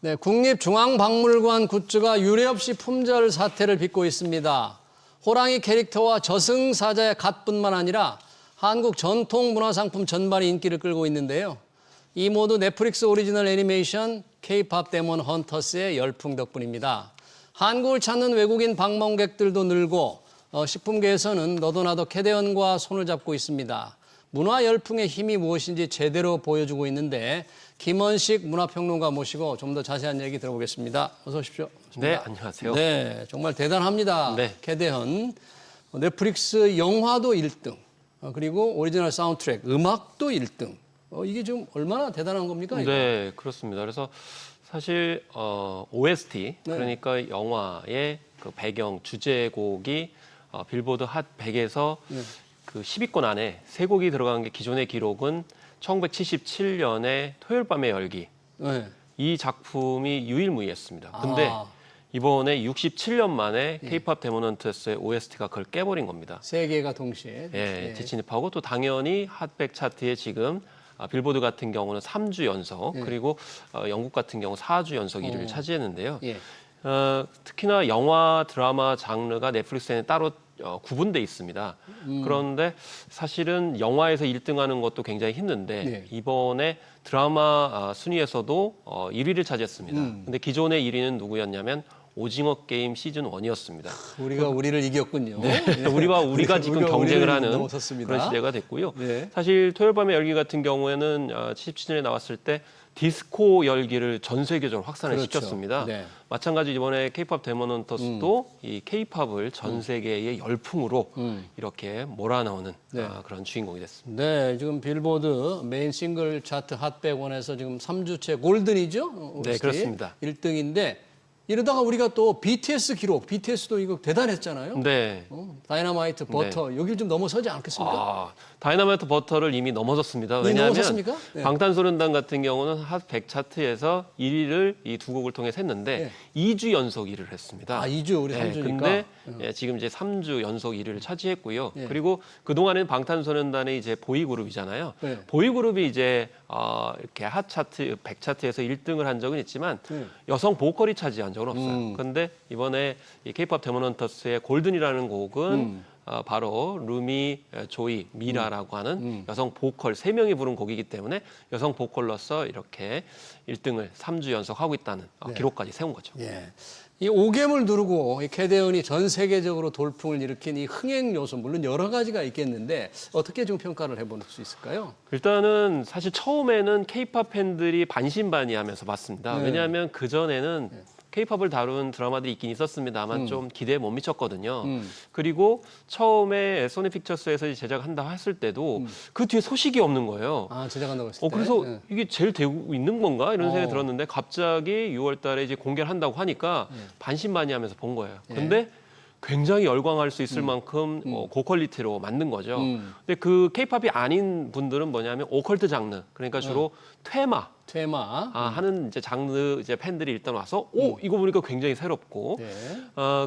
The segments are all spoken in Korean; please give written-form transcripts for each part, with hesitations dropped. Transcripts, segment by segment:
네, 국립중앙박물관 굿즈가 유례없이 품절 사태를 빚고 있습니다. 호랑이 캐릭터와 저승사자의 갓뿐만 아니라 한국 전통 문화상품 전반이 인기를 끌고 있는데요. 이 모두 넷플릭스 오리지널 애니메이션 K-POP 데몬 헌터스의 열풍 덕분입니다. 한국을 찾는 외국인 방문객들도 늘고 식품계에서는 너도나도 캐대언과 손을 잡고 있습니다. 문화 열풍의 힘이 무엇인지 제대로 보여주고 있는데 김원식 문화평론가 모시고 좀 더 자세한 얘기 들어보겠습니다. 어서 오십시오. 네, 안녕하세요. 네, 정말 대단합니다. 네. 캐대헌. 넷플릭스 영화도 1등, 그리고 오리지널 사운드트랙, 음악도 1등. 이게 좀 얼마나 대단한 겁니까? 이거? 네, 그렇습니다. 그래서 사실 OST, 네. 그러니까 영화의 그 배경 주제곡이 빌보드 핫 100에서 네. 그 10위권 안에 세 곡이 들어간 게 기존의 기록은 1977년에 토요일 밤의 열기. 네. 이 작품이 유일무이했습니다. 근데 이번에 67년 만에 K-POP 데몬 헌터스의 OST가 그걸 깨버린 겁니다. 세 개가 동시에. 예, 재진입하고 또 당연히 핫백 차트에 지금 빌보드 같은 경우는 3주 연속, 그리고 영국 같은 경우 4주 연속 1위를 차지했는데요. 예. 특히나 영화, 드라마 장르가 넷플릭스에는 따로 구분돼 있습니다. 그런데 사실은 영화에서 1등하는 것도 굉장히 힘든데 네. 이번에 드라마 순위에서도 1위를 차지했습니다. 근데 기존의 1위는 누구였냐면 오징어 게임 시즌 1이었습니다. 우리가 우리를 이겼군요. 네. 우리가 지금 우리가 경쟁을 우리를 하는 넘어섰습니다. 그런 시대가 됐고요. 네. 사실 토요일 밤의 열기 같은 경우에는 77년에 나왔을 때 디스코 열기를 전 세계적으로 확산을 그렇죠. 시켰습니다. 네. 마찬가지 이번에 K-POP 데몬 헌터스도 이 K-POP을 전 세계의 열풍으로 이렇게 몰아넣는 네. 그런 주인공이 됐습니다. 네, 지금 빌보드 메인 싱글 차트 핫 100원에서 지금 3주째 골든이죠? 네, 그렇습니다. 1등인데 이러다가 우리가 또 BTS 기록, BTS도 이거 대단했잖아요. 네. 다이너마이트 버터 여길 좀 넘어서지 않겠습니까? 다이너마이트 버터를 이미 넘어섰습니다. 이미 왜냐하면 넘어섰습니까? 네. 방탄소년단 같은 경우는 핫 100 차트에서 1위를 이 두 곡을 통해 했는데 2주 연속 1위를 했습니다. 2주, 우리 네, 3주니까. 근데 지금 이제 3주 연속 1위를 차지했고요. 예. 그리고 그동안에는 방탄소년단의 이제 보이그룹이잖아요. 네. 보이그룹이 이제 이렇게 핫 차트, 100 차트에서 1등을 한 적은 있지만 네. 여성 보컬이 차지한 적은 없어요. 그런데 이번에 이 K-POP 데몬 헌터스의 골든이라는 곡은 바로 루미, 조이, 미라라고 하는 여성 보컬 3명이 부른 곡이기 때문에 여성 보컬로서 이렇게 1등을 3주 연속 하고 있다는 기록까지 세운 거죠. 예. 이 오겜을 누르고 이 캐대언이 전 세계적으로 돌풍을 일으킨 이 흥행 요소, 물론 여러 가지가 있겠는데 어떻게 좀 평가를 해볼 수 있을까요? 일단은 사실 처음에는 K-POP 팬들이 반신반의하면서 봤습니다. 네. 왜냐하면 그전에는 K-POP을 다룬 드라마들이 있긴 있었습니다만 좀 기대에 못 미쳤거든요. 그리고 처음에 소니 픽처스에서 제작한다 했을 때도 그 뒤에 소식이 없는 거예요. 제작한다고 했을 때. 그래서 예. 이게 제일 되고 있는 건가 이런 생각이 들었는데 갑자기 6월 달에 이제 공개를 한다고 하니까 반신반의하면서 본 거예요. 근데 굉장히 열광할 수 있을 만큼 고퀄리티로 만든 거죠. 근데 그 K-팝이 아닌 분들은 뭐냐면 오컬트 장르, 그러니까 주로 퇴마 하는 이제 장르 이제 팬들이 일단 와서 이거 보니까 굉장히 새롭고 네.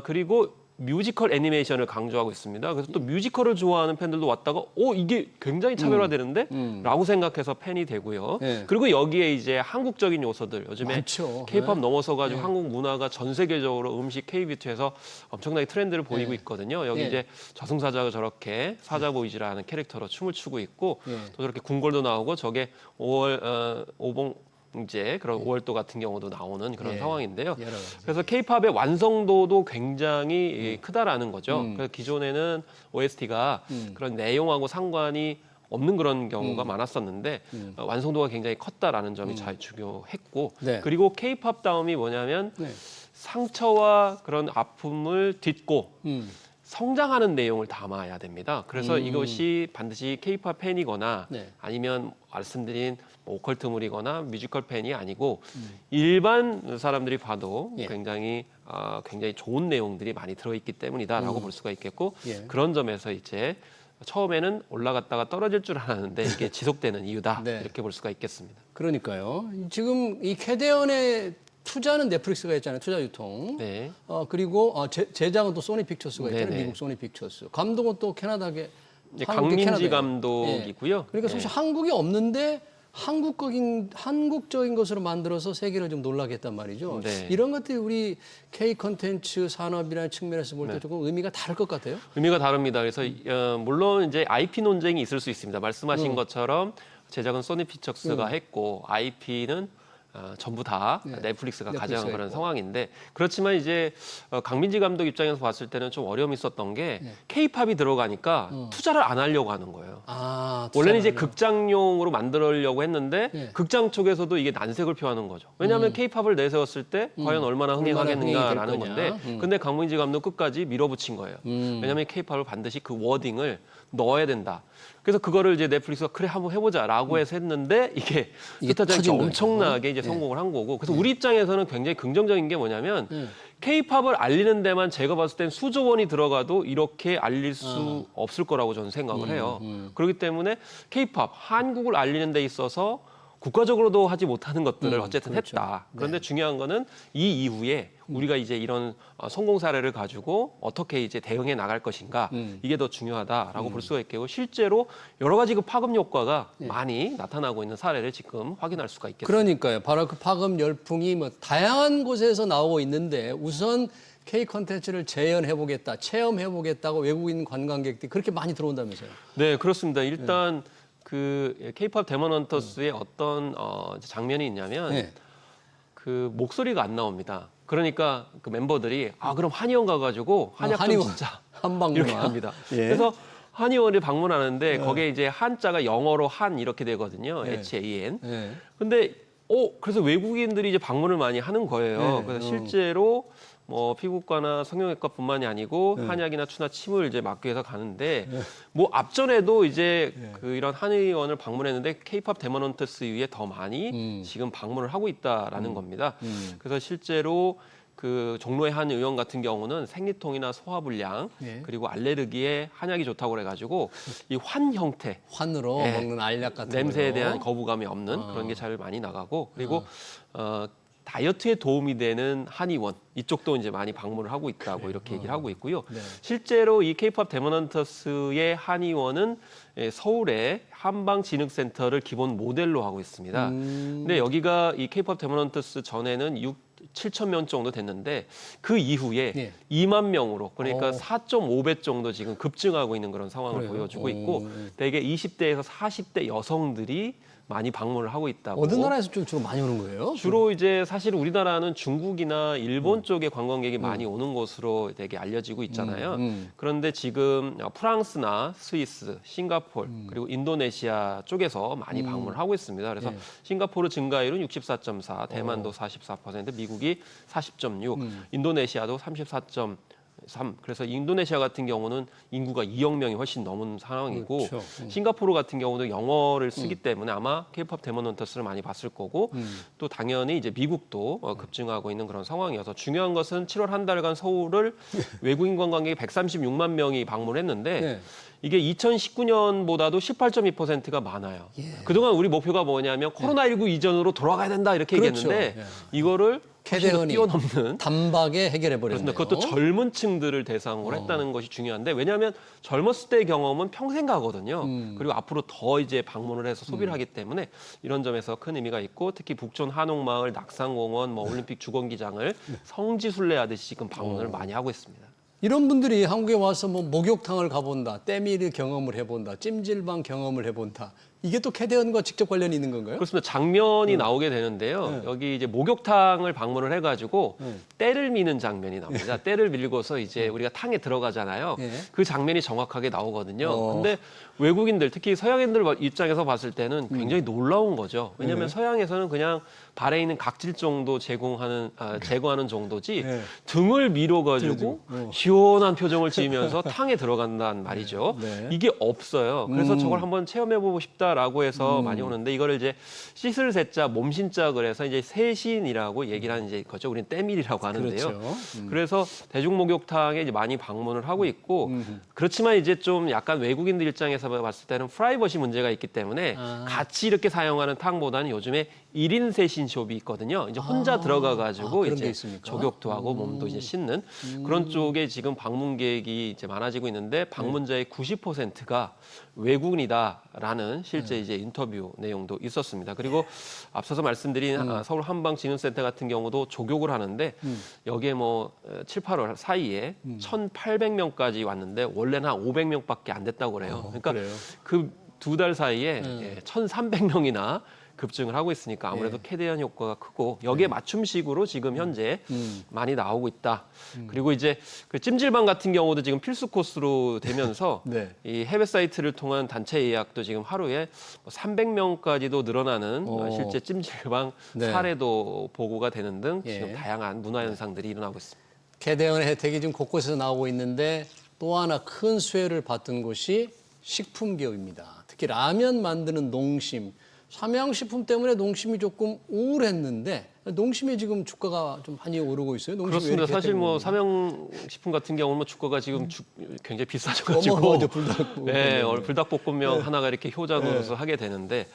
그리고 뮤지컬 애니메이션을 강조하고 있습니다. 그래서 또 뮤지컬을 좋아하는 팬들도 왔다가 이게 굉장히 차별화되는데? 라고 생각해서 팬이 되고요. 네. 그리고 여기에 이제 한국적인 요소들, 요즘에 많죠. K-팝 네. 넘어서가지고 한국 문화가 전 세계적으로 음식 K-뷰티에서 엄청나게 트렌드를 보이고 있거든요. 여기 네. 이제 저승사자가 저렇게 사자보이즈라는 캐릭터로 춤을 추고 있고 네. 또 저렇게 궁궐도 나오고 저게 5월 오봉 이제 그런 5월도 같은 경우도 나오는 그런 상황인데요. 여러 가지. 그래서 K-팝의 완성도도 굉장히 크다라는 거죠. 그래서 기존에는 OST가 그런 내용하고 상관이 없는 그런 경우가 많았었는데 완성도가 굉장히 컸다라는 점이 잘 중요했고 네. 그리고 K-팝 다음이 뭐냐면 네. 상처와 그런 아픔을 딛고 성장하는 내용을 담아야 됩니다. 그래서 이것이 반드시 K-팝 팬이거나 네. 아니면 말씀드린 오컬트물이거나 뮤지컬 팬이 아니고 일반 사람들이 봐도 예. 굉장히 좋은 내용들이 많이 들어있기 때문이다라고 볼 수가 있겠고 예. 그런 점에서 이제 처음에는 올라갔다가 떨어질 줄 알았는데 이게 지속되는 이유다 네. 이렇게 볼 수가 있겠습니다. 그러니까요. 지금 이 캐대언의 투자는 넷플릭스가 있잖아요. 투자 유통. 네. 그리고 제작은 또 소니 픽처스가 있잖아요. 네네. 미국 소니 픽처스. 감독은 또 캐나다계 이제 한국계 강민지 캐나다예요. 감독이고요. 그러니까 사실 한국이 없는데 한국적인 것으로 만들어서 세계를 좀 놀라게 했단 말이죠. 네. 이런 것들이 우리 K 콘텐츠 산업이라는 측면에서 볼 때 조금 의미가 다를 것 같아요. 의미가 다릅니다. 그래서 물론 이제 IP 논쟁이 있을 수 있습니다. 말씀하신 것처럼 제작은 소니 피처스가 했고 IP는 전부 다 넷플릭스가 가져간 그런 있고. 상황인데 그렇지만 이제 강민지 감독 입장에서 봤을 때는 좀 어려움이 있었던 게 K-팝이 들어가니까 투자를 안 하려고 하는 거예요. 원래는 이제 극장용으로 만들려고 했는데 극장 쪽에서도 이게 난색을 표하는 거죠. 왜냐하면 K-팝을 내세웠을 때 과연 얼마나 흥행하겠는가라는 건데 근데 강민지 감독 끝까지 밀어붙인 거예요. 왜냐하면 K-팝을 반드시 그 워딩을 넣어야 된다. 그래서 그거를 이제 넷플릭스가 그래 한번 해보자라고 해서 했는데 이게 뜻하지 않게 엄청나게 이제 성공을 한 거고 그래서 우리 입장에서는 굉장히 긍정적인 게 뭐냐면 K-팝을 알리는 데만 제가 봤을 땐 수조 원이 들어가도 이렇게 알릴 수 없을 거라고 저는 생각을 해요. 그렇기 때문에 K-팝, 한국을 알리는 데 있어서 국가적으로도 하지 못하는 것들을 어쨌든 그렇죠. 했다. 그런데 중요한 거는 이 이후에 우리가 이제 이런 성공 사례를 가지고 어떻게 이제 대응해 나갈 것인가 이게 더 중요하다라고 볼 수가 있겠고 실제로 여러 가지 그 파급 효과가 많이 나타나고 있는 사례를 지금 확인할 수가 있겠습니다. 그러니까요. 바로 그 파급 열풍이 뭐 다양한 곳에서 나오고 있는데 우선 K 콘텐츠를 재현해보겠다, 체험해보겠다고 외국인 관광객들이 그렇게 많이 들어온다면서요. 네, 그렇습니다. 일단 그 K-팝 데몬 헌터스의 어떤 장면이 있냐면 그 목소리가 안 나옵니다. 그러니까 그 멤버들이 그럼 한의원 가가지고 한약 좀 한의원. 진짜 한방문화. 이렇게 합니다. 예. 그래서 한의원을 방문하는데 거기에 이제 한자가 영어로 한 이렇게 되거든요. HAN. 예. 근데 그래서 외국인들이 이제 방문을 많이 하는 거예요. 그래서 실제로 뭐 피부과나 성형외과뿐만이 아니고 한약이나 추나 침을 이제 맞기 위해서 가는데 뭐 앞전에도 이제 그 이런 한의원을 방문했는데 K-팝 데몬 헌터스 이후에 더 많이 지금 방문을 하고 있다라는 겁니다. 그래서 실제로 그 종로의 한 의원 같은 경우는 생리통이나 소화불량 그리고 알레르기에 한약이 좋다고 그래가지고 이 환 형태 환으로 먹는 알약 같은 냄새에 걸로. 대한 거부감이 없는 그런 게 잘 많이 나가고 그리고 다이어트에 도움이 되는 한의원 이쪽도 이제 많이 방문을 하고 있다고 이렇게 얘기를 하고 있고요. 실제로 이 K-팝 데몬 헌터스의 한의원은 서울의 한방진흥센터를 기본 모델로 하고 있습니다. 근데 여기가 이 K-팝 데몬 헌터스 전에는 7천 명 정도 됐는데 그 이후에 2만 명으로 그러니까 4.5배 정도 지금 급증하고 있는 그런 상황을 보여주고 있고 대개 20대에서 40대 여성들이 많이 방문을 하고 있다고. 어느 나라에서 좀 주로 많이 오는 거예요? 주로 이제 사실 우리나라는 중국이나 일본 쪽에 관광객이 많이 오는 곳으로 되게 알려지고 있잖아요. 그런데 지금 프랑스나 스위스, 싱가포르 그리고 인도네시아 쪽에서 많이 방문을 하고 있습니다. 그래서 싱가포르 증가율은 64.4, 대만도 44%, 미국이 40.6, 인도네시아도 34.3. 그래서 인도네시아 같은 경우는 인구가 2억 명이 훨씬 넘은 상황이고 그렇죠. 싱가포르 같은 경우도 영어를 쓰기 때문에 아마 K-팝 데몬 헌터스를 많이 봤을 거고 또 당연히 이제 미국도 급증하고 있는 그런 상황이어서 중요한 것은 7월 한 달간 서울을 외국인 관광객이 136만 명이 방문했는데 이게 2019년보다도 18.2%가 많아요. 그동안 우리 목표가 뭐냐면 코로나19 이전으로 돌아가야 된다 이렇게 얘기했는데 이거를 캐대언이 뛰어넘는 단박에 해결해 버렸네요. 그것도 젊은 층들을 대상으로 했다는 것이 중요한데 왜냐하면 젊었을 때의 경험은 평생 가거든요. 그리고 앞으로 더 이제 방문을 해서 소비를 하기 때문에 이런 점에서 큰 의미가 있고 특히 북촌 한옥마을, 낙산공원, 뭐 올림픽 주권기장을 성지순례하듯이 지금 방문을 많이 하고 있습니다. 이런 분들이 한국에 와서 뭐 목욕탕을 가본다, 때밀이 경험을 해본다, 찜질방 경험을 해본다. 이게 또 캐대언과 직접 관련이 있는 건가요? 그렇습니다. 장면이 나오게 되는데요. 여기 이제 목욕탕을 방문을 해가지고 때를 미는 장면이 나옵니다. 때를 밀고서 이제 우리가 탕에 들어가잖아요. 그 장면이 정확하게 나오거든요. 근데 외국인들, 특히 서양인들 입장에서 봤을 때는 굉장히 놀라운 거죠. 왜냐하면 서양에서는 그냥 발에 있는 각질 정도 제거하는 정도지 등을 밀어가지고 시원한 표정을 지으면서 탕에 들어간다는 말이죠. 이게 없어요. 그래서 저걸 한번 체험해보고 싶다라고 해서 많이 오는데 이거를 이제 씻을 새자 몸신자 그래서 이제 세신이라고 얘기를 하는 이제 거죠. 우리는 때밀이라고 하는데요. 그렇죠. 그래서 대중목욕탕에 이제 많이 방문을 하고 있고 그렇지만 이제 좀 약간 외국인들 입장에서 봤을 때는 프라이버시 문제가 있기 때문에 같이 이렇게 사용하는 탕보다는 요즘에 1인 세신숍이 있거든요. 이제 혼자 들어가 가지고 그런 게 이제 있습니까? 족욕도 하고 몸도 이제 씻는 그런 쪽에 지금 방문객이 이제 많아지고 있는데 방문자의 90%가 외국인이다라는 실제 이제 인터뷰 내용도 있었습니다. 그리고 앞서서 말씀드린 서울 한방진흥센터 같은 경우도 족욕을 하는데 여기에 뭐 7, 8월 사이에 1,800명까지 왔는데 원래는 한 500명밖에 안 됐다고 그래요. 그러니까 그래요? 그 2달 사이에 1,300명이나 급증을 하고 있으니까 아무래도 캐대언 효과가 크고 여기에 맞춤식으로 지금 현재 많이 나오고 있다. 그리고 이제 그 찜질방 같은 경우도 지금 필수 코스로 되면서 네. 이 해외 사이트를 통한 단체 예약도 지금 하루에 300명까지도 늘어나는 실제 찜질방 네. 사례도 보고가 되는 등 예. 지금 다양한 문화 현상들이 일어나고 있습니다. 캐대언의 혜택이 지금 곳곳에서 나오고 있는데 또 하나 큰 수혜를 받던 곳이 식품 기업입니다. 특히 라면 만드는 농심. 삼양식품 때문에 농심이 조금 우울했는데 농심이 지금 주가가 좀 많이 오르고 있어요. 농심이 그렇습니다. 이렇게 사실 뭐 혜택을 삼양식품 같은 경우는 뭐 주가가 지금 굉장히 비싸져가지고 어마어마하죠, 불닭볶음면. 네, 불닭볶음면 하나가 이렇게 효자 노릇을 하게 되는데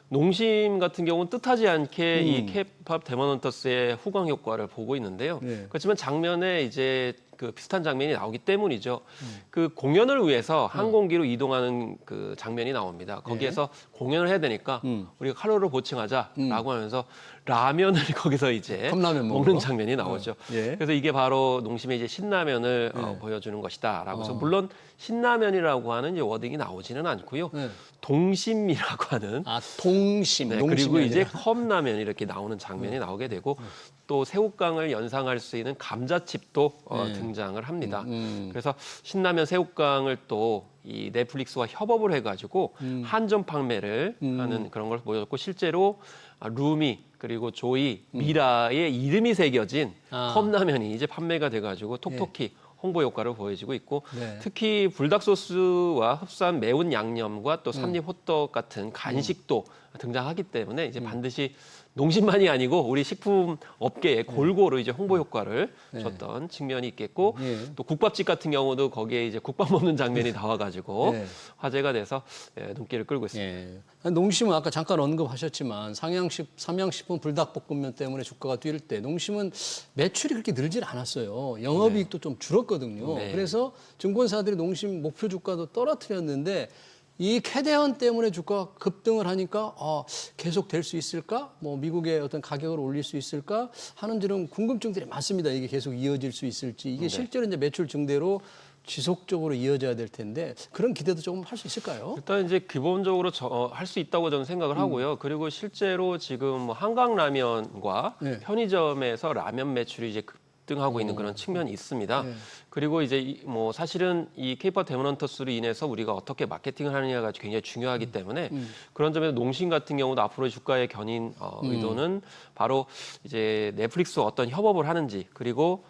농심 같은 경우는 뜻하지 않게 이 케이팝 데모넌터스의 후광 효과를 보고 있는데요. 네. 그렇지만 장면에 이제 그 비슷한 장면이 나오기 때문이죠. 그 공연을 위해서 항공기로 이동하는 그 장면이 나옵니다. 거기에서 공연을 해야 되니까 우리가 칼로리를 보충하자라고 하면서 라면을 거기서 이제 컵라면 먹는 먹으러? 장면이 나오죠. 예. 그래서 이게 바로 농심의 이제 신라면을 보여주는 것이다라고 해서 물론 신라면이라고 하는 이제 워딩이 나오지는 않고요. 네. 동심이라고 하는 아, 동심. 네, 농심이 그리고 이제 아니라. 컵라면이 이렇게 나오는 장면이 나오게 되고 또 새우깡을 연상할 수 있는 감자칩도 등장을 합니다. 그래서 신라면 새우깡을 또 이 넷플릭스와 협업을 해가지고 한정 판매를 하는 그런 걸 보여줬고 실제로 루미 그리고 조이, 미라의 이름이 새겨진 컵라면이 이제 판매가 돼가지고 톡톡히 홍보 효과를 보여주고 있고 네. 특히 불닭 소스와 흡사한 매운 양념과 또 삼립 호떡 같은 간식도 등장하기 때문에 이제 반드시 농심만이 아니고 우리 식품 업계에 골고루 이제 홍보 효과를 줬던 측면이 있겠고 예. 또 국밥집 같은 경우도 거기에 이제 국밥 먹는 장면이 나와가지고 네. 화제가 돼서 눈길을 끌고 있습니다. 예. 농심은 아까 잠깐 언급하셨지만 삼양식품 불닭볶음면 때문에 주가가 뛸 때 농심은 매출이 그렇게 늘질 않았어요. 영업이익도 좀 줄었거든요. 네. 그래서 증권사들이 농심 목표 주가도 떨어뜨렸는데 이 캐대언 때문에 주가가 급등을 하니까 계속 될 수 있을까? 뭐 미국의 어떤 가격을 올릴 수 있을까? 하는 이런 궁금증들이 많습니다. 이게 계속 이어질 수 있을지. 이게 실제로 이제 매출 증대로 지속적으로 이어져야 될 텐데 그런 기대도 조금 할 수 있을까요? 일단 이제 기본적으로 할 수 있다고 저는 생각을 하고요. 그리고 실제로 지금 뭐 한강라면과 네. 편의점에서 라면 매출이 이제 급등하고 있는 그런 측면이 있습니다. 네. 그리고 이제 뭐 사실은 이 케이팝 데모넌터스로 인해서 우리가 어떻게 마케팅을 하느냐가 굉장히 중요하기 때문에 그런 점에서 농심 같은 경우도 앞으로 주가의 견인 의도는 바로 이제 넷플릭스와 어떤 협업을 하는지 그리고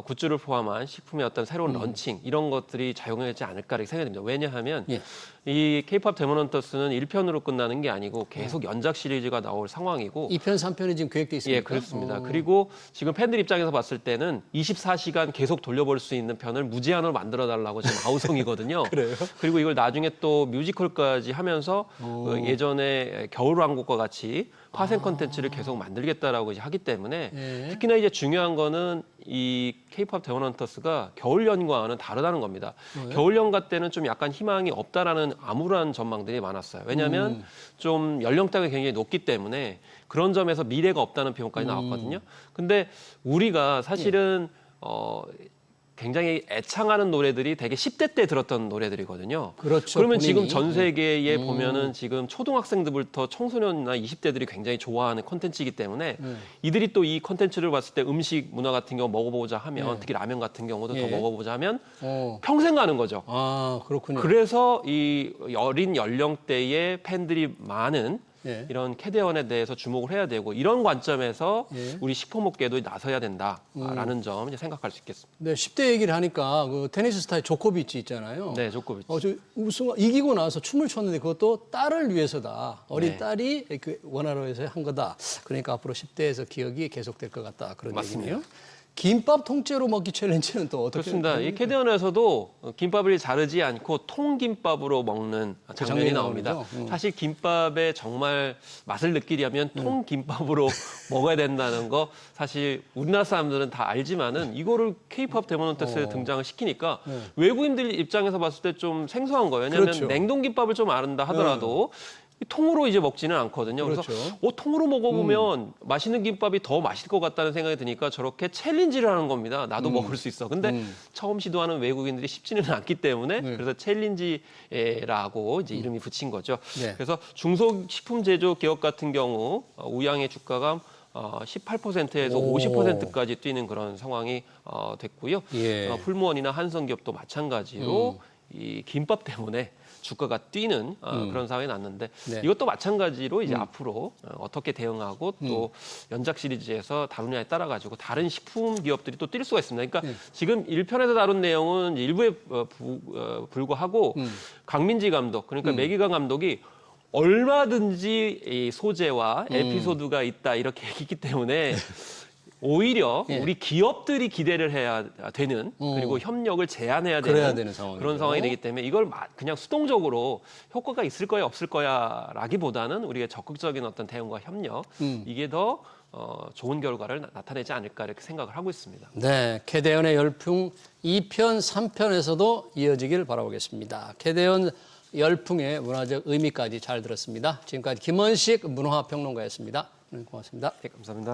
굿즈를 포함한 식품의 어떤 새로운 런칭 이런 것들이 작용하지 않을까 이렇게 생각이 듭니다. 왜냐하면 예. 이 케이팝 데모넌터스는 1편으로 끝나는 게 아니고 계속 연작 시리즈가 나올 상황이고 2편, 3편이 지금 계획돼 있습니까? 예, 그렇습니다. 그리고 지금 팬들 입장에서 봤을 때는 24시간 계속 돌려볼 수 있는 편을 무제한으로 만들어 달라고 지금 아우성이거든요. 그래요? 그리고 이걸 나중에 또 뮤지컬까지 하면서 그 예전에 겨울왕국과 같이 화생 콘텐츠를 계속 만들겠다라고 이제 하기 때문에 예. 특히나 이제 중요한 거는 이 케이팝 데모넌터스가 겨울 연과는 다르다는 겁니다. 겨울 연가 때는 좀 약간 희망이 없다라는 암울한 전망들이 많았어요. 왜냐하면 좀 연령대가 굉장히 높기 때문에 그런 점에서 미래가 없다는 평가까지 나왔거든요. 근데 우리가 사실은 굉장히 애창하는 노래들이 되게 10대 때 들었던 노래들이거든요. 그렇죠. 그러면 본인이. 지금 전 세계에 보면은 지금 초등학생들부터 청소년이나 20대들이 굉장히 좋아하는 콘텐츠이기 때문에 이들이 또 이 콘텐츠를 봤을 때 음식 문화 같은 경우 먹어보자 하면 특히 라면 같은 경우도 예. 더 먹어보자 하면 어. 평생 가는 거죠. 아, 그렇군요. 그래서 이 어린 연령대의 팬들이 많은 예. 이런 캐대언에 대해서 주목을 해야 되고 이런 관점에서 예. 우리 식품업계도 나서야 된다라는 점 이제 생각할 수 있겠습니다. 네, 10대 얘기를 하니까 그 테니스 스타의 조코비치 있잖아요. 네, 조코비치. 저 이기고 나서 춤을 췄는데 그것도 딸을 위해서다. 어린 네. 딸이 그 원하러 해서 한 거다. 그러니까 앞으로 10대에서 기억이 계속될 것 같다. 그런 맞습니다. 얘기네요. 김밥 통째로 먹기 챌린지는 또 어떻게? 그렇습니다. 이 캐대언에서도 김밥을 자르지 않고 통김밥으로 먹는 장면이 장면이 나옵니다. 나오죠. 사실 김밥의 정말 맛을 느끼려면 통김밥으로 먹어야 된다는 거 사실 우리나라 사람들은 다 알지만은 이거를 K-팝 데모넌테스에 등장을 시키니까 외국인들 입장에서 봤을 때 좀 생소한 거예요. 왜냐하면 그렇죠. 냉동김밥을 좀 아는다 하더라도 통으로 이제 먹지는 않거든요. 그래서 그렇죠. 통으로 먹어보면 맛있는 김밥이 더 맛있을 것 같다는 생각이 드니까 저렇게 챌린지를 하는 겁니다. 나도 먹을 수 있어. 근데 처음 시도하는 외국인들이 쉽지는 않기 때문에 그래서 챌린지라고 이제 이름이 붙인 거죠. 네. 그래서 중소식품 제조 기업 같은 경우 우양의 주가가 18%에서 오. 50%까지 뛰는 그런 상황이 됐고요. 예. 풀무원이나 한성기업도 마찬가지로 이 김밥 때문에 주가가 뛰는 그런 상황이 났는데 네. 이것도 마찬가지로 이제 앞으로 어떻게 대응하고 또 연작 시리즈에서 다루냐에 따라 가지고 다른 식품 기업들이 또 뛸 수가 있습니다. 그러니까 지금 1편에서 다룬 내용은 일부에 불과하고 강민지 감독 그러니까 매기강 감독이 얼마든지 이 소재와 에피소드가 있다 이렇게 얘기했기 때문에 오히려 예. 우리 기업들이 기대를 해야 되는 그리고 협력을 제한해야 그래야 되는 되는 상황이죠. 그런 상황이 되기 때문에 이걸 그냥 수동적으로 효과가 있을 거야 없을 거야라기보다는 우리가 적극적인 어떤 대응과 협력 이게 더 좋은 결과를 나타내지 않을까 이렇게 생각을 하고 있습니다. 네, 캐대언의 열풍 2편, 3편에서도 이어지길 바라보겠습니다. 캐대언 열풍의 문화적 의미까지 잘 들었습니다. 지금까지 김원식 문화평론가였습니다. 네, 고맙습니다. 네, 감사합니다.